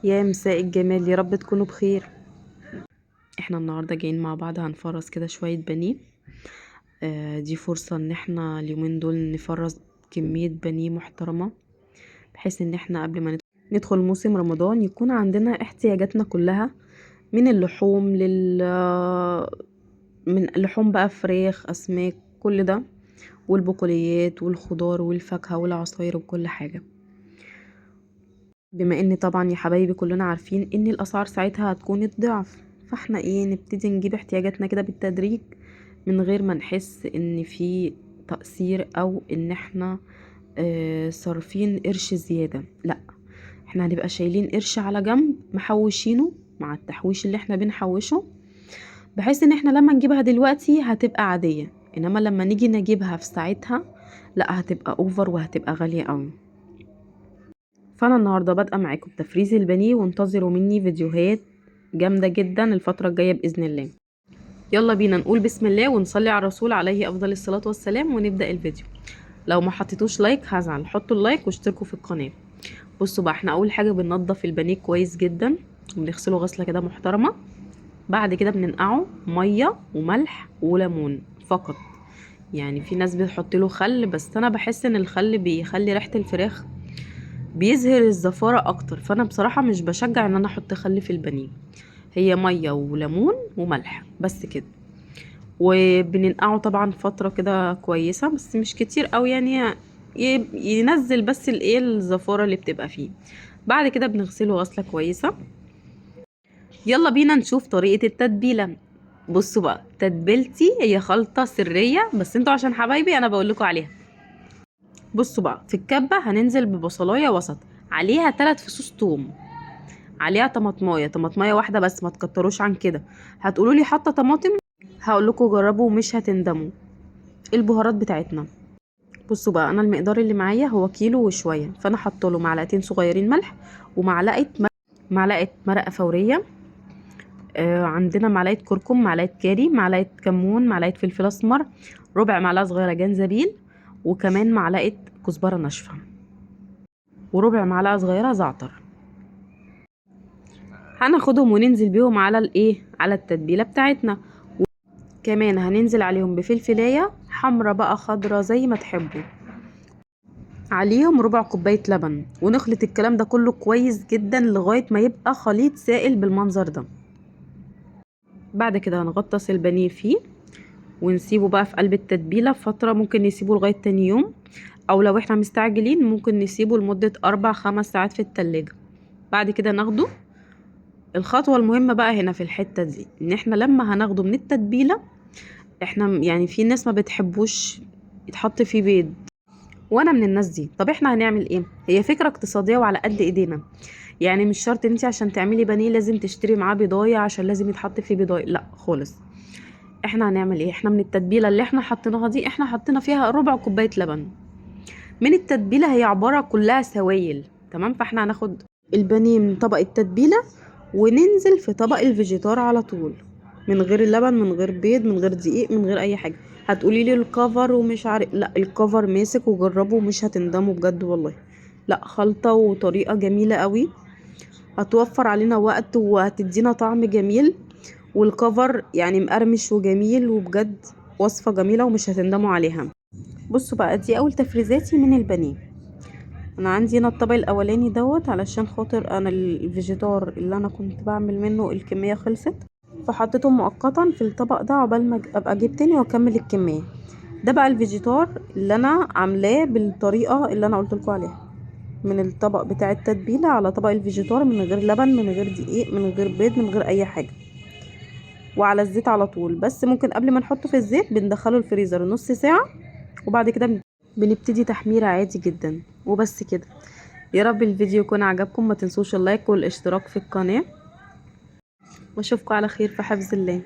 يا مساء الجمال، يا رب تكونوا بخير. احنا النهارده جايين مع بعض هنفرز كده شويه بانيه. دي فرصه ان احنا اليومين دول نفرز كميه بانيه محترمه، بحيث ان احنا قبل ما ندخل موسم رمضان يكون عندنا احتياجاتنا كلها من اللحوم من لحوم بقى، فراخ، اسماك، كل ده، والبقوليات والخضار والفاكهه والعصاير وكل حاجه. بما ان طبعا يا حبايبي كلنا عارفين ان الاسعار ساعتها هتكون الضعف، فاحنا نبتدي نجيب احتياجاتنا كده بالتدريج من غير ما نحس ان في تقصير او ان احنا صارفين قرش زيادة. لا، احنا هنبقى شايلين قرش على جنب محوشينه مع التحويش اللي احنا بنحوشه، بحيث ان احنا لما نجيبها دلوقتي هتبقى عادية، انما لما نيجي نجيبها في ساعتها لا، هتبقى اوفر وهتبقى غالية قوي. فانا النهارده بادئه معاكم بتفريز البانيه، وانتظروا مني فيديوهات جامده جدا الفتره الجايه باذن الله. يلا بينا نقول بسم الله ونصلي على الرسول عليه افضل الصلاه والسلام ونبدا الفيديو. لو ما حطيتوش لايك هزعل، حطوا اللايك واشتركوا في القناه. بصوا بقى، احنا اول حاجه بننضف البانيه كويس جدا وبنغسله غسله كده محترمه. بعد كده بننقعه ميه وملح وليمون فقط. يعني في ناس بتحط له خل، بس انا بحس ان الخل بيخلي ريحه الفراخ، بيظهر الزفارة اكتر، فانا بصراحة مش بشجع ان انا احط خل في البانيه. هي مية وليمون وملح بس كده. وبننقعه طبعا فترة كده كويسة، بس مش كتير قوي يعني، ينزل بس الزفارة اللي بتبقى فيه. بعد كده بنغسله غسلة كويسة. يلا بينا نشوف طريقة التتبيلة. بصوا بقى، تتبيلتي هي خلطة سرية، بس انتوا عشان حبايبي انا بقول لكم عليها. بصوا بقى، في الكبة هننزل ببصلاية وسط، عليها 3 فصوص توم، عليها طماطمايه واحده بس، ما تكتروش عن كده. هتقولوا لي حاطه طماطم، هقول لكم جربوا ومش هتندموا. البهارات بتاعتنا، بصوا بقى، انا المقدار اللي معايا هو كيلو وشويه، فانا حاطه له معلقتين صغيرين ملح، ومعلقه معلقه مرقه فوريه. عندنا معلقه كركم، معلقه كاري، معلقه كمون، معلقه فلفل اسمر، ربع معلقه صغيره جنزبيل، وكمان معلقه كزبره ناشفه، وربع معلقه صغيره زعتر. هناخدهم وننزل بيهم على على التتبيله بتاعتنا. كمان هننزل عليهم بفلفلايه حمرا بقى، خضرا، زي ما تحبوا. عليهم ربع كوبايه لبن، ونخلط الكلام ده كله كويس جدا لغايه ما يبقى خليط سائل بالمنظر ده. بعد كده هنغطس البانيه فيه ونسيبه بقى في قلب التتبيله فتره، ممكن نسيبه لغايه تاني يوم، او لو احنا مستعجلين ممكن نسيبه لمده 4-5 ساعات في التلاجة. بعد كده ناخده. الخطوه المهمه بقى هنا في الحته دي، ان احنا لما هناخده من التتبيله، احنا يعني في ناس ما بتحبوش يتحط فيه بيض، وانا من الناس دي. طب احنا هنعمل ايه؟ هي فكره اقتصاديه وعلى قد ايدينا. يعني مش شرط انت عشان تعملي بانيه لازم تشتري معاه بيضايه عشان لازم يتحط فيه بيضايه، لا خالص. احنا هنعمل ايه؟ احنا من التتبيله اللي احنا حطيناها دي، احنا حطينا فيها ربع كوبايه لبن. من التتبيله هي عباره كلها سوائل، تمام؟ فاحنا هناخد البانيه من طبق التتبيله وننزل في طبق الفيجيتار على طول، من غير اللبن، من غير بيض، من غير دقيق، من غير اي حاجه. هتقولي لي الكفر ومش عارف، لا الكفر ماسك، وجربوا ومش هتندموا بجد والله. لا، خلطه وطريقه جميله قوي، هتوفر علينا وقت وهتدينا طعم جميل، والكفر يعني مقرمش وجميل، وبجد وصفه جميله ومش هتندموا عليها. بصوا بقى، دي اول تفريزاتي من البانيه. انا عندي هنا الطبق الاولاني دوت، علشان خاطر انا الفيجيتار اللي انا كنت بعمل منه الكميه خلصت، فحطيته مؤقتا في الطبق ده عقبال ما ابقى اجيب تاني واكمل الكميه. ده بقى الفيجيتار اللي انا عاملاه بالطريقه اللي انا قلت لكم عليها، من الطبق بتاع التتبيله على طبق الفيجيتار، من غير لبن، من غير دقيق، من غير بيض، من غير اي حاجه، وعلى الزيت على طول. بس ممكن قبل ما نحطه في الزيت بندخله الفريزر نص ساعه، وبعد كده بنبتدي تحميره عادي جدا. وبس كده. يا رب الفيديو يكون عجبكم، ما تنسوش اللايك والاشتراك في القناة، واشوفكم على خير في حفظ الله.